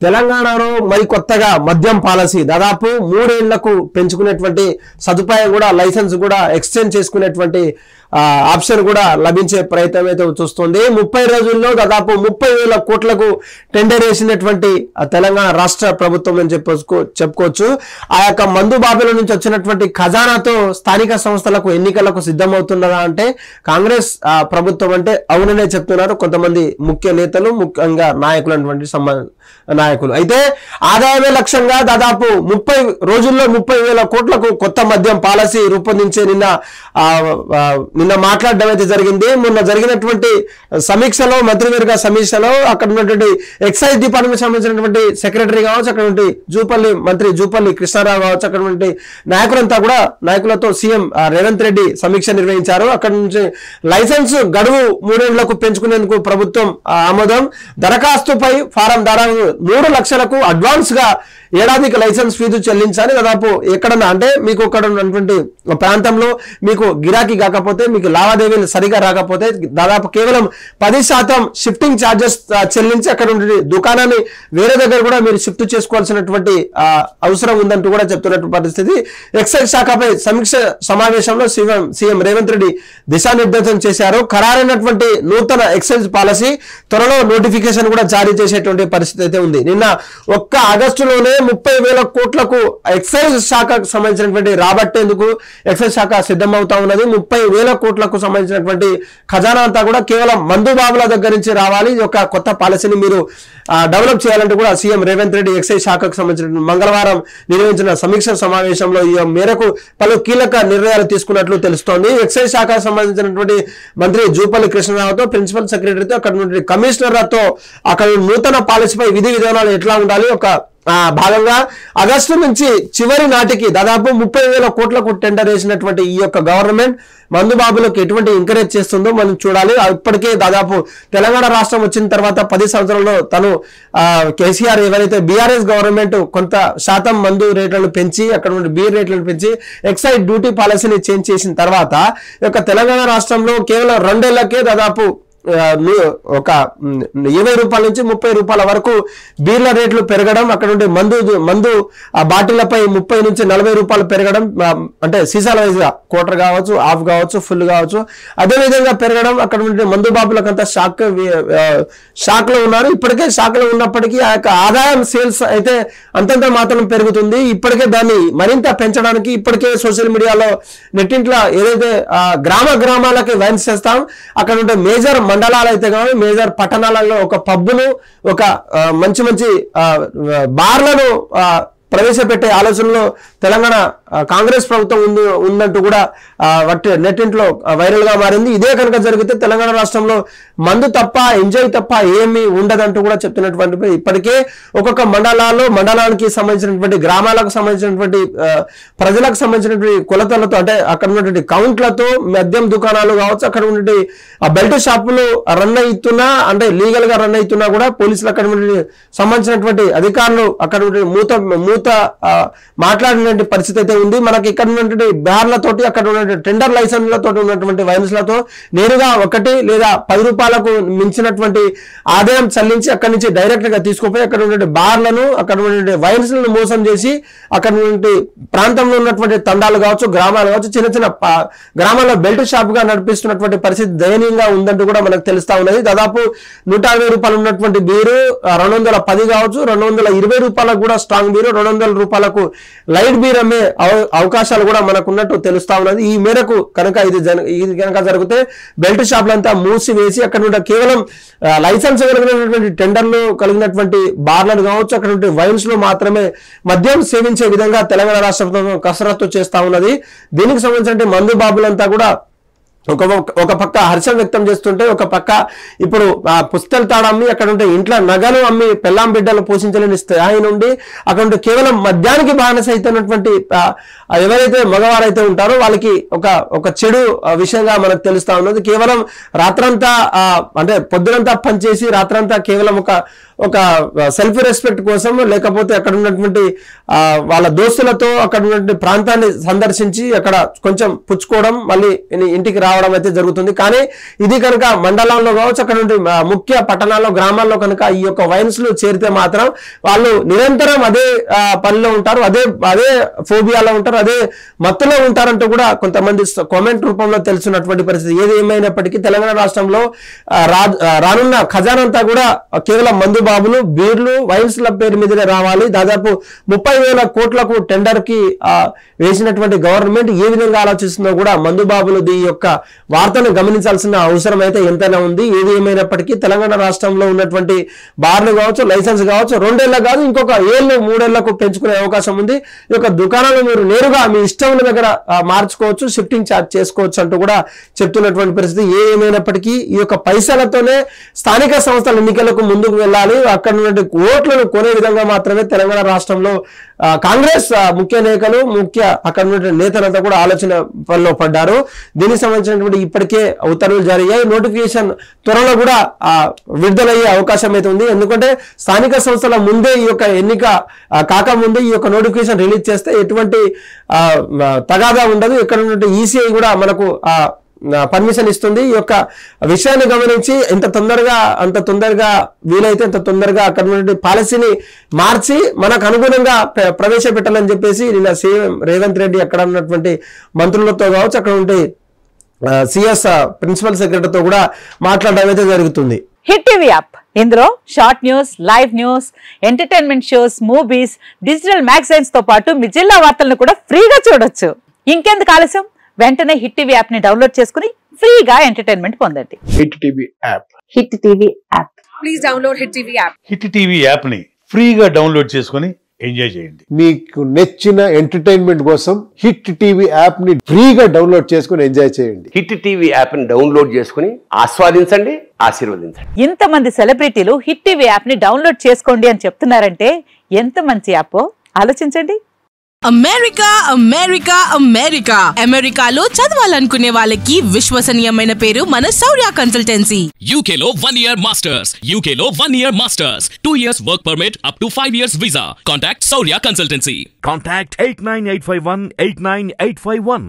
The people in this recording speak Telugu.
తెలంగాణలో మరి కొత్తగా మద్యం పాలసీ దాదాపు 3 ఏళ్లకు పెంచుకునేటువంటి సదుపాయం కూడా లైసెన్స్ కూడా ఎక్స్టెండ్ చేసుకునేటువంటి ఆప్షన్ కూడా లభించే ప్రయత్నం అయితే చూస్తుంది. 30 రోజుల్లో దాదాపు 30,000 కోట్లకు టెండర్ వేసినటువంటి తెలంగాణ రాష్ట్ర ప్రభుత్వం అని చెప్పుకోవచ్చు. ఆ యొక్క మందు బాబుల నుంచి వచ్చినటువంటి ఖజానాతో స్థానిక సంస్థలకు ఎన్నికలకు సిద్ధమవుతున్నదా అంటే కాంగ్రెస్ ప్రభుత్వం అంటే అవుననే చెప్తున్నారు కొంతమంది ముఖ్య నేతలు, ముఖ్యంగా నాయకులైనటువంటి నాయకులు. అయితే ఆదాయమే లక్ష్యంగా దాదాపు 30 రోజుల్లో 30,000 కోట్లకు కొత్త మద్యం పాలసీ రూపొందించే నిన్న మాట్లాడడం అయితే జరిగింది. మొన్న జరిగినటువంటి సమీక్షలో, మంత్రివర్గ సమీక్షలో అక్కడ ఉన్నటువంటి ఎక్సైజ్ డిపార్ట్మెంట్ సంబంధించినటువంటి సెక్రటరీ కావచ్చు, అక్కడ మంత్రి జూపల్లి కృష్ణారావు కావచ్చు, అక్కడ నాయకులతో సీఎం రేవంత్ రెడ్డి సమీక్ష నిర్వహించారు. అక్కడ నుంచి లైసెన్స్ గడువు 3 ఏళ్లకు పెంచుకునేందుకు ప్రభుత్వం ఆమోదం. దరఖాస్తుపై ఫారం దాదాపు 3 లక్షలకు అడ్వాన్స్ గా ఏడాదికి లైసెన్స్ ఫీజు చెల్లించాలి. దాదాపు ఎక్కడన్నా అంటే మీకు అక్కడ ఉన్నటువంటి ప్రాంతంలో మీకు గిరాకీ కాకపోతే, మీకు లావాదేవీలు సరిగా రాకపోతే దాదాపు కేవలం 10% షిఫ్టింగ్ ఛార్జెస్ చెల్లించి అక్కడ ఉండే దుకాణాన్ని వేరే దగ్గర కూడా మీరు షిఫ్ట్ చేసుకోవాల్సినటువంటి అవసరం ఉందంటూ కూడా చెప్తున్నటువంటి పరిస్థితి. ఎక్సైజ్ శాఖపై సమీక్ష సమావేశంలో సీఎం రేవంత్ రెడ్డి దిశానిర్దేశం చేశారు. ఖరారైనటువంటి నూతన ఎక్సైజ్ పాలసీ త్వరలో నోటిఫికేషన్ కూడా జారీ చేసేటువంటి పరిస్థితి అయితే ఉంది. నిన్న ఒక్క ఆగస్టులోనే 30,000 కోట్లకు ఎక్సైజ్ శాఖకు సంబంధించినటువంటి రాబట్టేందుకు ఎక్సైజ్ శాఖ సిద్ధమవుతా ఉన్నది. 30,000 కోట్లకు సంబంధించినటువంటి ఖజానా అంతా కూడా కేవలం మందు బాబుల దగ్గర నుంచి రావాలి. ఈ యొక్క కొత్త పాలసీని మీరు డెవలప్ చేయాలంటే కూడా సీఎం రేవంత్ రెడ్డి ఎక్సైజ్ శాఖకు సంబంధించిన మంగళవారం నిర్వహించిన సమీక్ష సమావేశంలో ఈ మేరకు పలు కీలక నిర్ణయాలు తీసుకున్నట్లు తెలుస్తోంది. ఎక్సైజ్ శాఖకు సంబంధించినటువంటి మంత్రి జూపల్లి కృష్ణారావుతో, ప్రిన్సిపల్ సెక్రటరీతో, అక్కడ నుండి కమిషనర్లతో అక్కడ నూతన పాలసీపై విధి విధానాలు ఎట్లా ఉండాలి, ఒక భాగంగా ఆగస్టు నుంచి చివరి నాటికి దాదాపు 30,000 కోట్లకు టెండర్ వేసినటువంటి ఈ యొక్క గవర్నమెంట్ మందు బాబులకు ఎటువంటి ఎంకరేజ్ చేస్తుందో మనం చూడాలి. ఇప్పటికే దాదాపు తెలంగాణ రాష్ట్రం వచ్చిన తర్వాత 10 సంవత్సరాల్లో తను కేసీఆర్ ఎవరైతే బీఆర్ఎస్ గవర్నమెంట్ కొంత శాతం మందు రేట్లను పెంచి అక్కడ నుండి బీర్ రేట్లను పెంచి ఎక్సైజ్ డ్యూటీ పాలసీని చేంజ్ చేసిన తర్వాత ఈ యొక్క తెలంగాణ రాష్ట్రంలో కేవలం 2 ఏళ్లకే దాదాపు ఒక 20 రూపాయల నుంచి 30 రూపాయల వరకు బీర్ల రేట్లు పెరగడం, అక్కడ నుండి మందు బాటిళ్లపై 30 నుంచి 40 రూపాయలు పెరగడం, అంటే సీసాల వైజ్ గా క్వార్టర్ కావచ్చు, హాఫ్ కావచ్చు, ఫుల్ కావచ్చు, అదేవిధంగా పెరగడం. అక్కడ నుండి మందు బాబులకంతా షాక్ లో ఉన్నారు. ఇప్పటికే షాక్ లో ఉన్నప్పటికీ ఆ యొక్క ఆదాయం సేల్స్ అయితే అంతంత మాత్రం పెరుగుతుంది. ఇప్పటికే దాన్ని మరింత పెంచడానికి ఇప్పటికే సోషల్ మీడియాలో నెట్టింట్లో ఏదైతే గ్రామాలకి వైన్స్ చేస్తాం, అక్కడ ఉంటే మేజర్ మండలాలు అయితే కానీ మేజర్ పట్టణాలలో ఒక పబ్బును, ఒక మంచి బార్లను ప్రవేశపెట్టే ఆలోచనలో తెలంగాణ కాంగ్రెస్ ప్రభుత్వం ఉందంటూ కూడా నెట్టింట్లో వైరల్ గా మారింది. ఇదే కనుక జరిగితే తెలంగాణ రాష్ట్రంలో మందు తప్ప, ఎంజాయ్ తప్ప ఏమీ ఉండదంటూ కూడా చెప్తున్నటువంటి ఇప్పటికే ఒక్కొక్క మండలానికి సంబంధించినటువంటి గ్రామాలకు సంబంధించినటువంటి ప్రజలకు సంబంధించినటువంటి కొలతలతో, అంటే అక్కడ ఉన్నటువంటి కౌంట్లతో మద్యం దుకాణాలు కావచ్చు, అక్కడ ఉన్నటువంటి బెల్ట్ షాపులు రన్ అవుతున్నా, అంటే లీగల్ గా రన్ అవుతున్నా కూడా పోలీసులు అక్కడ సంబంధించినటువంటి అధికారులు అక్కడ మూత మాట్లాడినటువంటి పరిస్థితి అయితే ఉంది. మనకి ఇక్కడ ఉన్నటువంటి బ్యార్లతోటి, అక్కడ ఉన్నటువంటి టెండర్ లైసెన్స్లతో ఉన్నటువంటి వైన్స్లతో నేరుగా 1 లేదా 10 రూపాయలకు మించినటువంటి ఆదాయం చెల్లించి అక్కడి నుంచి డైరెక్ట్ గా తీసుకుపోయి అక్కడ ఉన్నటువంటి బార్లను, అక్కడ ఉన్నటువంటి వైన్స్ లను మోసం చేసి అక్కడ ఉన్నటువంటి ప్రాంతంలో ఉన్నటువంటి తండాలు కావచ్చు, గ్రామాలు కావచ్చు, చిన్న గ్రామాల్లో బెల్ట్ షాప్ గా నడిపిస్తున్నటువంటి పరిస్థితి దయనీయంగా ఉందంటూ కూడా మనకు తెలుస్తా ఉన్నది. దాదాపు 150 రూపాయలు ఉన్నటువంటి బీరు 210 కావచ్చు, 220 రూపాయలకు కూడా స్ట్రాంగ్ బీరు, 200 రూపాయలకు లైట్ బీర్ అమ్మే అవకాశాలు కూడా మనకు ఉన్నట్టు తెలుస్తా ఉన్నది. ఈ మేరకు కనుక ఇది కనుక జరిగితే బెల్ట్ షాపులంతా మూసివేసి అక్కడ నుండి కేవలం లైసెన్స్ కలిగినటువంటి టెండర్లు కలిగినటువంటి బార్లను కావచ్చు, అక్కడ వైన్స్ లో మాత్రమే మద్యం సేవించే విధంగా తెలంగాణ రాష్ట్ర ప్రభుత్వం కసరత్తు చేస్తా ఉన్నది. దీనికి సంబంధించిన మందు బాబులంతా కూడా ఒక పక్క హర్షం వ్యక్తం చేస్తుంటే, ఒక పక్క ఇప్పుడు పుస్తల తాడు అమ్మి అక్కడ ఉంటే ఇంట్లో నగలు అమ్మి పెళ్ళాం బిడ్డలు పోషించలేని స్థాయి నుండి అక్కడ ఉంటే కేవలం మద్యానికి బానిస అయినటువంటి ఎవరైతే మగవారైతే ఉంటారో వాళ్ళకి ఒక చెడు విషయంగా మనకు తెలుస్తా ఉన్నది. కేవలం రాత్రంతా అంటే పొద్దునంతా పనిచేసి రాత్రంతా కేవలం ఒక సెల్ఫ్ రెస్పెక్ట్ కోసం, లేకపోతే అక్కడ ఉన్నటువంటి వాళ్ళ దోస్తులతో అక్కడ ఉన్నటువంటి ప్రాంతాన్ని సందర్శించి అక్కడ కొంచెం పుచ్చుకోవడం, మళ్ళీ ఇంటికి రావడం అయితే జరుగుతుంది. కానీ ఇది కనుక మండలాల్లో కావచ్చు, అక్కడ నుండి ముఖ్య పట్టణాల్లో గ్రామాల్లో కనుక ఈ యొక్క వైన్స్లు చేరితే మాత్రం వాళ్ళు నిరంతరం అదే పనిలో ఉంటారు, అదే ఫోబియాలో ఉంటారు, అదే మత్తులో ఉంటారంటూ కూడా కొంతమంది కామెంట్ రూపంలో తెలుసున్నటువంటి పరిస్థితి. ఏది ఏమైనప్పటికీ తెలంగాణ రాష్ట్రంలో రానున్న ఖజానంతా కూడా కేవలం మందు బాబులు, బీర్లు, వైన్స్ల పేరు మీదనే రావాలి. దాదాపు 30,000 కోట్లకు టెండర్ కి వేసినటువంటి గవర్నమెంట్ ఏ విధంగా ఆలోచిస్తుందో కూడా మందు బాబులు ఈ యొక్క వార్తను గమనించాల్సిన అవసరం అయితే ఎంతైనా ఉంది. ఏది ఏమైనప్పటికీ తెలంగాణ రాష్ట్రంలో ఉన్నటువంటి బార్లు కావచ్చు, లైసెన్స్ కావచ్చు 2 ఏళ్ళ కాదు ఇంకొక 3 ఏళ్లకు పెంచుకునే అవకాశం ఉంది. ఈ యొక్క దుకాణాలు మీరు నేరుగా మీ ఇష్టం దగ్గర మార్చుకోవచ్చు, షిఫ్టింగ్ ఛార్జ్ చేసుకోవచ్చు అంటూ కూడా చెప్తున్నటువంటి పరిస్థితి. ఏమైనప్పటికీ ఈ యొక్క పైసలతోనే స్థానిక సంస్థల ఎన్నికలకు ముందుకు వెళ్ళాలి, అక్కడ నుండి ఓట్లను కొనే విధంగా మాత్రమే తెలంగాణ రాష్ట్రంలో కాంగ్రెస్ ముఖ్య అక్కడ ఉన్నటువంటి నేతలంతా కూడా ఆలోచన పనిలో పడ్డారు. దీనికి సంబంధించినటువంటి ఇప్పటికే ఉత్తర్వులు జారీ అయ్యాయి. నోటిఫికేషన్ త్వరలో కూడా విడుదలయ్యే అవకాశం అయితే ఉంది. ఎందుకంటే స్థానిక సంస్థల ముందే ఈ యొక్క ఎన్నిక కాకముందే ఈ యొక్క నోటిఫికేషన్ రిలీజ్ చేస్తే ఎటువంటి తగాదా ఉండదు. ఇక్కడ ఉన్నటువంటి ఈసీఐ కూడా మనకు పర్మిషన్ ఇస్తుంది. ఈ యొక్క విషయాన్ని గమనించి అంత తొందరగా వీలైతే అంత తొందరగా అక్కడ నుండి పాలసీని మార్చి మనకు అనుగుణంగా ప్రవేశపెట్టాలని చెప్పేసి నిన్న సీఎం రేవంత్ రెడ్డి అక్కడ ఉన్నటువంటి మంత్రులతో కావచ్చు, అక్కడ ఉంటే సిఎస్ ప్రిన్సిపల్ సెక్రటరీతో కూడా మాట్లాడడం అయితే జరుగుతుంది. హిట్ టీవీ యాప్, ఇందులో short news, live news, entertainment shows, movies, digital magazines తో పాటు మీ జిల్లా వార్తలను కూడా ఫ్రీగా చూడొచ్చు. ఇంకెందుకు ఆలస్యం, వెంటనే హిట్ టీవీ యాప్ ని డౌన్లోడ్ చేసుకుని ఫ్రీగా ఎంటర్టైన్మెంట్ పొందండి. Hit TV app, hit TV app, please download hit TV app. Hit TV app ని ఫ్రీగా డౌన్లోడ్ చేసుకుని ఎంజాయ్ చేయండి. మీకు నచ్చిన ఎంటర్టైన్మెంట్ కోసం హిట్ టీవీ యాప్ ని ఫ్రీగా డౌన్లోడ్ చేసుకుని ఎంజాయ్ చేయండి. హిట్ టీవీ యాప్ ని డౌన్లోడ్ చేసుకుని ఆస్వాదించండి, ఆశీర్వదించండి. ఇంతమంది సెలబ్రిటీలు హిట్ టీవీ యాప్ ని డౌన్లోడ్ చేసుకోండి అని చెప్తున్నారంటే ఎంత మంచి యాప్ ఆలోచించండి. అమెరికాలో చదవాలనుకునే వాళ్ళకి విశ్వసనీయమైన పేరు మన శౌర్య కన్సల్టెన్సీ. UK లో 1 year masters, UK లో 1 year masters, 2 years work permit up to 5 years visa. Contact Shaurya Consultancy. Contact 89851 89851.